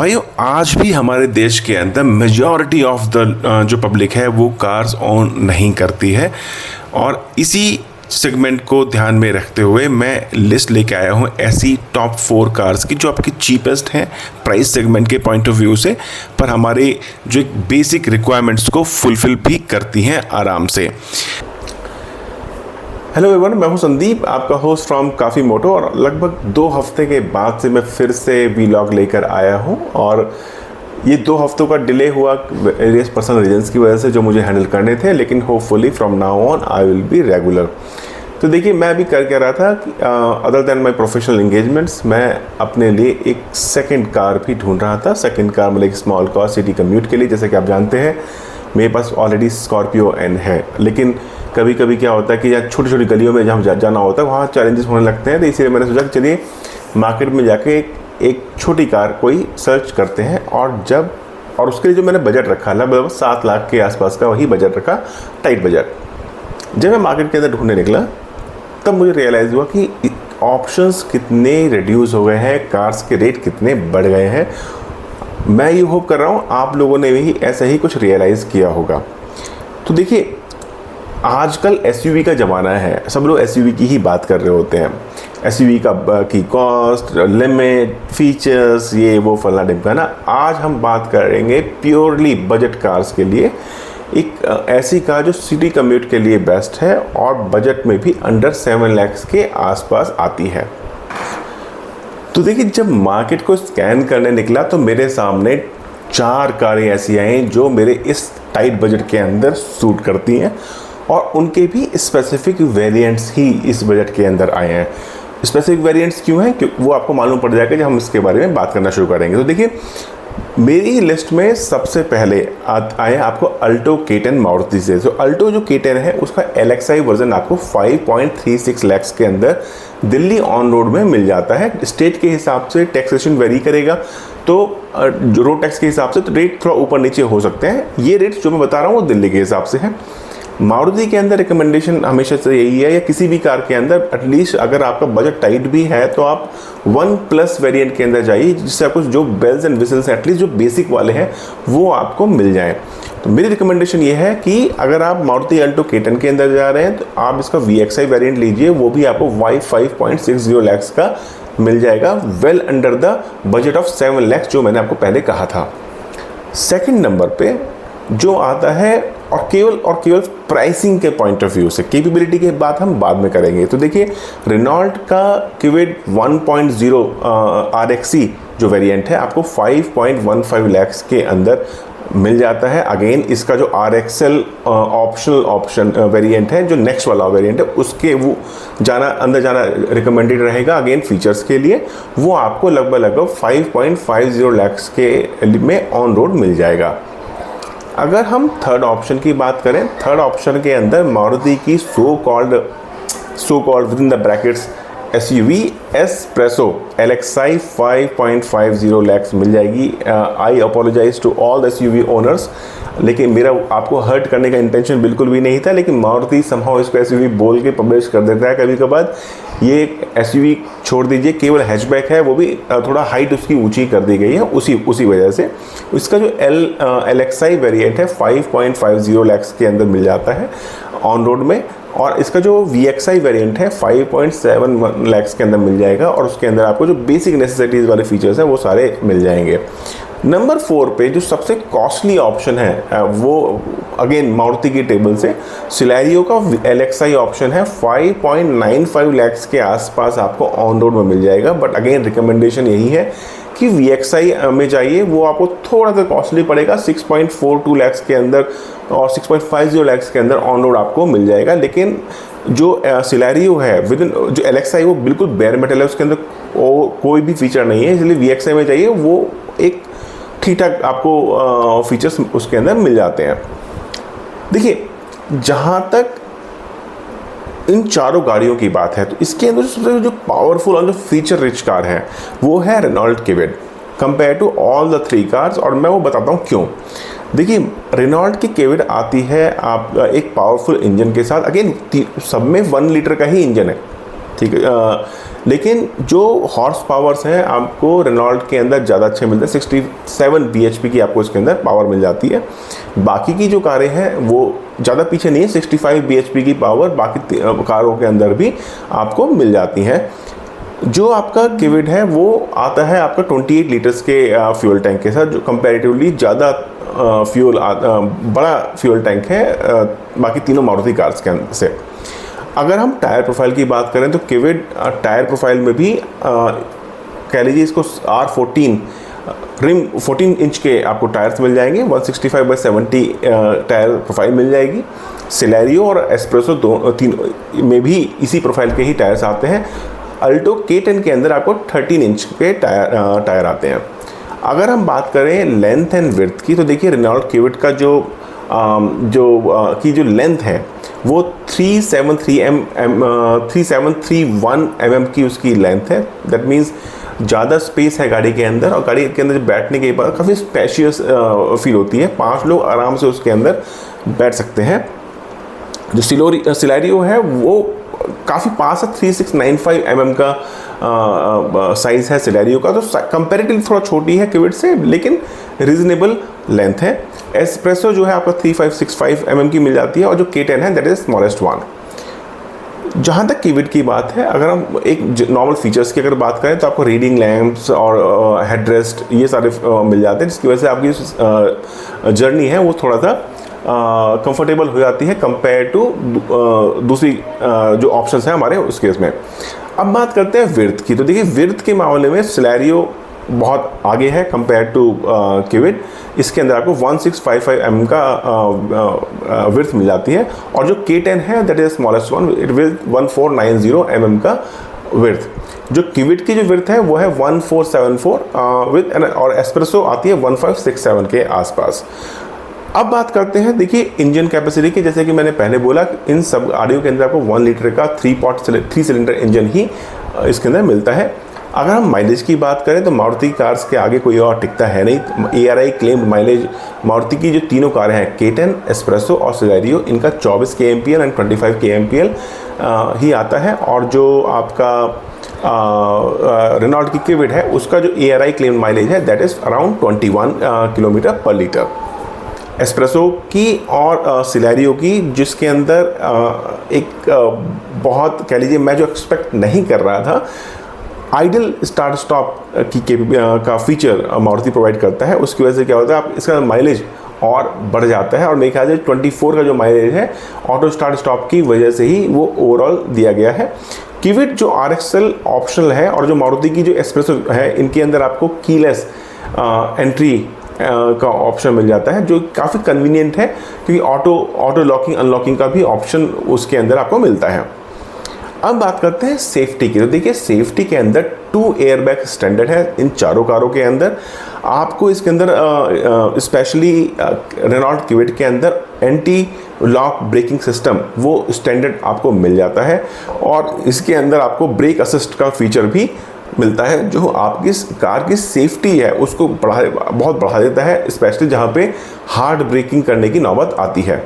भाइयों, आज भी हमारे देश के अंदर मेजॉरिटी ऑफ द जो पब्लिक है वो कार्स ओन नहीं करती है। और इसी सेगमेंट को ध्यान में रखते हुए मैं लिस्ट लेके आया हूँ ऐसी टॉप 4 कार्स की जो आपकी चीपेस्ट हैं प्राइस सेगमेंट के पॉइंट ऑफ व्यू से, पर हमारे जो एक बेसिक रिक्वायरमेंट्स को फुलफिल भी करती हैं आराम से। हेलो एवरीवन, मैं हूं संदीप, आपका होस्ट फ्रॉम काफ़ी मोटो। और लगभग 2 हफ्ते के बाद से मैं फिर से वीलॉग लेकर आया हूं। और ये 2 हफ्तों का डिले हुआ वेरियस पर्सनल रीजंस की वजह से जो मुझे हैंडल करने थे, लेकिन hopefully from now on I will be regular. तो देखिए, मैं अभी कर क्या रहा था कि other than my professional engagements, मैं अपने लिए एक सेकेंड कार भी ढूंढ रहा था। सेकेंड कार मतलब एक स्मॉल कार सिटी कम्यूट के लिए। जैसे कि आप जानते हैं मेरे पास ऑलरेडी स्कॉर्पियो एन है, लेकिन कभी कभी क्या होता है कि यहाँ छोटी छोटी गलियों में जहाँ जाना होता है वहाँ चैलेंजेस होने लगते हैं। तो इसीलिए मैंने सोचा कि चलिए मार्केट में जाके एक छोटी कार कोई सर्च करते हैं। और उसके लिए जो मैंने बजट रखा लगभग 7 लाख के आसपास का वही बजट रखा, टाइट बजट। जब मैं मार्केट के अंदर ढूंढने निकला तब मुझे रियलाइज़ हुआ कि ऑप्शंस कितने रिड्यूस हो गए हैं, कार्स के रेट कितने बढ़ गए हैं। मैं ये होप कर रहा हूँ आप लोगों ने भी ऐसा ही कुछ रियलाइज़ किया होगा। तो देखिए, आजकल एसयूवी का ज़माना है, सब लोग एसयूवी की ही बात कर रहे होते हैं। एसयूवी की कॉस्ट, लिमिट, फीचर्स, ये वो फलना ढिमकाना। आज हम बात करेंगे प्योरली बजट कार्स के लिए, एक ऐसी कार जो सिटी कम्यूट के लिए बेस्ट है और बजट में भी अंडर 7 लाख के आसपास आती है। तो देखिए, जब मार्केट को स्कैन करने निकला तो मेरे सामने 4 कारें ऐसी आई जो मेरे इस टाइट बजट के अंदर सूट करती हैं, और उनके भी स्पेसिफिक वेरिएंट्स ही इस बजट के अंदर आए हैं। स्पेसिफिक वेरिएंट्स क्यों हैं, क्योंकि वो आपको मालूम पड़ जाएगा जब हम इसके बारे में बात करना शुरू करेंगे। तो देखिए, मेरी लिस्ट में सबसे पहले आए आपको अल्टो K10 मारुति से। तो अल्टो जो K10 है उसका LXI वर्जन आपको 5.36 लाख के अंदर दिल्ली ऑन रोड में मिल जाता है। स्टेट के हिसाब से टैक्सेशन वेरी करेगा, तो जो रोड टैक्स के हिसाब से तो रेट थोड़ा ऊपर नीचे हो सकते हैं। ये रेट जो मैं बता रहा हूँ वो दिल्ली के हिसाब से है। मारुति के अंदर रिकमेंडेशन हमेशा से यही है, या किसी भी कार के अंदर एटलीस्ट अगर आपका बजट टाइट भी है तो आप 1+ वेरिएंट के अंदर जाइए, जिससे आपको जो बेल्स एंड विसल्स एटलीस्ट जो बेसिक वाले हैं वो आपको मिल जाएं। तो मेरी रिकमेंडेशन ये है कि अगर आप मारुति अल्टो K10 के अंदर जा रहे हैं तो आप इसका VXI वेरिएंट लीजिए, वो भी आपको 5.60 लाख का मिल जाएगा, well under the budget of 7 lakh जो मैंने आपको पहले कहा था। सेकेंड नंबर पे जो आता है, और केवल प्राइसिंग के पॉइंट ऑफ व्यू से, कैपेबिलिटी की बात हम बाद में करेंगे। तो देखिए, रेनॉल्ट का क्विड 1.0 RXE जो वेरिएंट है आपको 5.15 लाख के अंदर मिल जाता है। अगेन इसका जो RXL ऑप्शन वेरिएंट है, जो नेक्स्ट वाला वेरिएंट है, उसके वो अंदर जाना रिकमेंडेड रहेगा। अगेन फीचर्स के लिए वो आपको लगभग 5.50 लाख के में ऑन रोड मिल जाएगा। अगर हम थर्ड ऑप्शन की बात करें, थर्ड ऑप्शन के अंदर मारुति की so called within the brackets SUV espresso LXI 5.50 lakh मिल जाएगी। I apologise to all the SUV owners, लेकिन मेरा आपको हर्ट करने का इंटेंशन बिल्कुल भी नहीं था, लेकिन मारुति समहाउ इसको SUV बोल के पब्लिश कर देता है कभी कभार। ये SUV छोड़ दीजिए, केवल हैचबैक है, वो भी थोड़ा हाइट उसकी ऊंची कर दी गई है उसी वजह से। इसका जो LXI वेरिएंट है 5.50 लाख के अंदर मिल जाता है ऑन रोड में, और इसका जो VXI वेरिएंट है 5.71 लाख के अंदर मिल जाएगा, और उसके अंदर आपको जो बेसिक नेसेसिटीज़ वाले फीचर्स हैं वो सारे मिल जाएंगे। नंबर 4 पे जो सबसे कॉस्टली ऑप्शन है वो अगेन मारुति की टेबल से सिलेरियो का LXI ऑप्शन है 5.95 लाख के आसपास आपको ऑन रोड में मिल जाएगा। बट अगेन रिकमेंडेशन यही है कि VXI में जाइए, वो आपको थोड़ा सा कॉस्टली पड़ेगा, 6.42 लाख के अंदर और 6.50 लाख के अंदर ऑन रोड आपको मिल जाएगा। लेकिन जो सिलेरियो है विद इन जो LXI वो बिल्कुल बेयर मेटल है, उसके अंदर कोई भी फीचर नहीं है, इसलिए VXI में जाइए, वो एक ठीक ठाक आपको फीचर्स उसके अंदर मिल जाते हैं। देखिए, जहाँ तक इन चारों गाड़ियों की बात है तो इसके अंदर सबसे जो पावरफुल और जो फीचर रिच कार है वो है Renault Kwid compare to all the 3 cars, और मैं वो बताता हूँ क्यों। देखिए, रेनॉल्ट की क्विड आती है आप एक पावरफुल इंजन के साथ। अगेन सब में 1 लीटर का ही इंजन है, ठीक है। लेकिन जो हॉर्स पावर्स हैं आपको रेनॉल्ट के अंदर ज़्यादा अच्छे मिलते हैं, 67 bhp की आपको इसके अंदर पावर मिल जाती है। बाकी की जो कारें हैं वो ज़्यादा पीछे नहीं है, 65 bhp की पावर बाकी कारों के अंदर भी आपको मिल जाती है। जो आपका किविड है वो आता है आपका 28 लीटर्स के फ्यूल टैंक के साथ, जो कंपैरेटिवली ज़्यादा बड़ा फ्यूल टैंक है बाकी तीनों मारुति कार्स के अंदर से। अगर हम टायर प्रोफाइल की बात करें तो किविड टायर प्रोफाइल में भी कह लीजिए इसको R14 रिम 14 इंच के आपको टायर्स मिल जाएंगे, 165/70 टायर प्रोफाइल मिल जाएगी। सिलेरियो और एस्प्रेसो तीन में भी इसी प्रोफाइल के ही टायर्स आते हैं। अल्टो K10 के अंदर आपको 13 इंच के टायर आते हैं। अगर हम बात करें लेंथ एंड विड्थ की तो देखिए रेनॉल्ट किविड का जो लेंथ है वो 3731 mm की उसकी लेंथ है। दैट मीन्स ज़्यादा स्पेस है गाड़ी के अंदर, और गाड़ी के अंदर बैठने के बाद काफ़ी स्पेशियस फील होती है। 5 लोग आराम से उसके अंदर बैठ सकते हैं। जो सिलेरियो है वो काफ़ी पास है, 3695 mm का साइज़ है सिलेरियो का, तो कंपेरेटिवली थोड़ा छोटी है किविड से, लेकिन रीजनेबल लेंथ है। एस्प्रेसो जो है आपका 3565 mm की मिल जाती है, और जो K10 है दैट इज स्मॉलेस्ट वन। जहाँ तक किविड की बात है, अगर हम एक नॉर्मल फीचर्स की अगर बात करें तो आपको रीडिंग लैंप्स और हेडरेस्ट ये सारे मिल जाते हैं, जिसकी वजह से आपकी जर्नी है वो थोड़ा सा कंफर्टेबल हो जाती है कंपेयर टू दूसरी जो ऑप्शंस हैं हमारे उस केस में। अब बात करते हैं विड्थ की, तो देखिए विड्थ के मामले में सिलेरियो बहुत आगे है कंपेयर टू किविड। इसके अंदर आपको 1655 mm का विड्थ मिल जाती है, और जो K10 है that is smallest one, it will 1490 mm का विड्थ। जो किविड की जो विड्थ है वो है 1474 विद, और एस्प्रेसो आती है 1567 के आसपास। अब बात करते हैं देखिए इंजन कैपेसिटी की। जैसे कि मैंने पहले बोला, इन सब गाड़ियों के अंदर आपको 1 लीटर का 3 सिलेंडर इंजन ही इसके अंदर मिलता है। अगर हम माइलेज की बात करें तो मारुति कार्स के आगे कोई और टिकता है नहीं। ARI क्लेम्ड माइलेज मारुति की जो तीनों कारें हैं K10, एस्प्रेसो और सिलेरियो, इनका 24 kmpl एंड 25 kmpl ही आता है। और जो आपका रेनॉल्ट की किविड है उसका जो ARI क्लेम्ड माइलेज है दैट इज़ अराउंड 21 किलोमीटर पर लीटर। एस्प्रेसो की और सिलेरियो की, जिसके अंदर एक बहुत कह लीजिए मैं जो एक्सपेक्ट नहीं कर रहा था, आइडल स्टार्ट स्टॉप का फीचर मारुति प्रोवाइड करता है। उसकी वजह से क्या होता है, आप इसका माइलेज और बढ़ जाता है, और मेरे ख्याल से 24 का जो माइलेज है ऑटो स्टार्ट स्टॉप की वजह से ही वो ओवरऑल दिया गया है। किविड जो RXL ऑप्शनल है, और जो मारुति की जो एस्प्रेसो है, इनके अंदर आपको कीलेस एंट्री का ऑप्शन मिल जाता है, जो काफ़ी कन्वीनियंट है, क्योंकि ऑटो लॉकिंग अनलॉकिंग का भी ऑप्शन उसके अंदर आपको मिलता है। अब बात करते हैं सेफ्टी की, तो देखिए सेफ्टी के अंदर 2 एयरबैग स्टैंडर्ड है इन चारों कारों के अंदर। आपको इसके अंदर स्पेशली रेनॉल्ट किविड के अंदर एंटी लॉक ब्रेकिंग सिस्टम वो स्टैंडर्ड आपको मिल जाता है, और इसके अंदर आपको ब्रेक असिस्ट का फीचर भी मिलता है, जो आपकी कार की सेफ्टी है उसको बहुत बढ़ा देता है, स्पेशली जहाँ पे हार्ड ब्रेकिंग करने की नौबत आती है।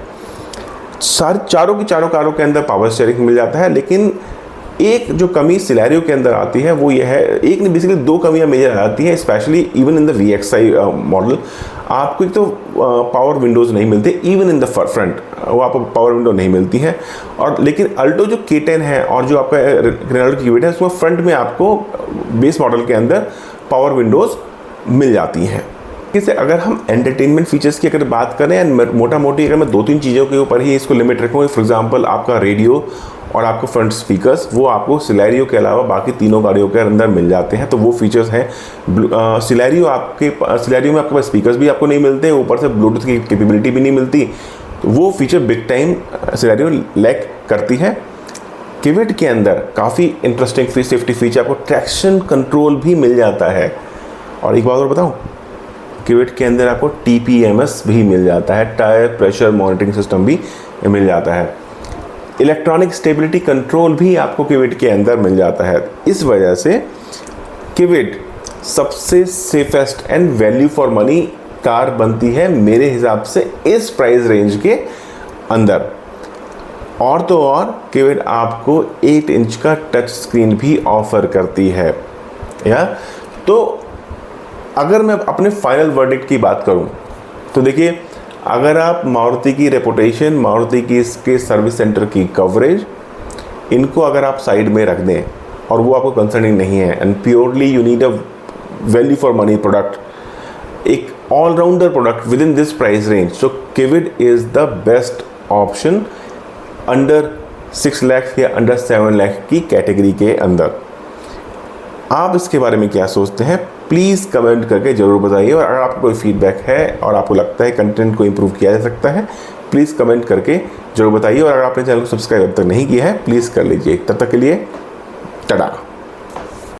चारों कारों के अंदर पावर स्टीयरिंग मिल जाता है, लेकिन एक जो कमी सिलेरियो के अंदर आती है वो ये है, एक नहीं बेसिकली 2 कमियां मेजर आती हैं, specially even in the VXI model. आपको एक तो पावर विंडोज़ नहीं मिलते, इवन इन द फ्रंट वो आपको पावर विंडो नहीं मिलती है। और लेकिन अल्टो जो K10 है और जो आपका रेनॉल्ट की किविड है, उसमें फ्रंट में आपको बेस मॉडल के अंदर पावर विंडोज़ मिल जाती हैं। इससे अगर हम एंटरटेनमेंट फीचर्स की अगर बात करें, मोटा मोटी अगर मैं 2-3 चीज़ों के ऊपर ही इसको लिमिट रखूँ, फॉर एग्जांपल आपका रेडियो और आपको फ्रंट स्पीकर्स, वो आपको सिलेरियो के अलावा बाकी तीनों गाड़ियों के अंदर मिल जाते हैं, तो वो फीचर्स हैं। सिलेरियो में आपके पास स्पीकर्स भी आपको नहीं मिलते, ऊपर से ब्लूटूथ की कैपेबिलिटी भी नहीं मिलती, तो वो feature big time Celerio lack करती है। किविड के अंदर काफ़ी इंटरेस्टिंग सेफ्टी फीचर, आपको ट्रैक्शन कंट्रोल भी मिल जाता है। और एक बात और बताऊँ, किविड के अंदर आपको TPMS भी मिल जाता है, टायर प्रेशर मॉनिटरिंग सिस्टम भी मिल जाता है। इलेक्ट्रॉनिक स्टेबिलिटी कंट्रोल भी आपको किविड के अंदर मिल जाता है। इस वजह से किविड सबसे safest and value for money car बनती है मेरे हिसाब से इस प्राइस रेंज के अंदर। और तो और किविड आपको 8 इंच का टच स्क्रीन भी ऑफर करती है। या तो अगर मैं अपने फाइनल वर्डिक्ट की बात करूं तो देखिए, अगर आप मारुति की रेपुटेशन, मारुति की इसके सर्विस सेंटर की कवरेज, इनको अगर आप साइड में रख दें और वो आपको कंसर्निंग नहीं है and purely you need a value for money product, एक allrounder product within this price range, so Kwid is the best option under 6 lakh या अंडर 7 लाख की कैटेगरी के अंदर। आप इसके बारे में क्या सोचते हैं प्लीज़ कमेंट करके ज़रूर बताइए, और अगर आपको कोई फीडबैक है और आपको लगता है कंटेंट को इम्प्रूव किया जा सकता है प्लीज़ कमेंट करके ज़रूर बताइए, और अगर आपने चैनल को सब्सक्राइब अब तक नहीं किया है प्लीज़ कर लीजिए। तब तक के लिए टाटा।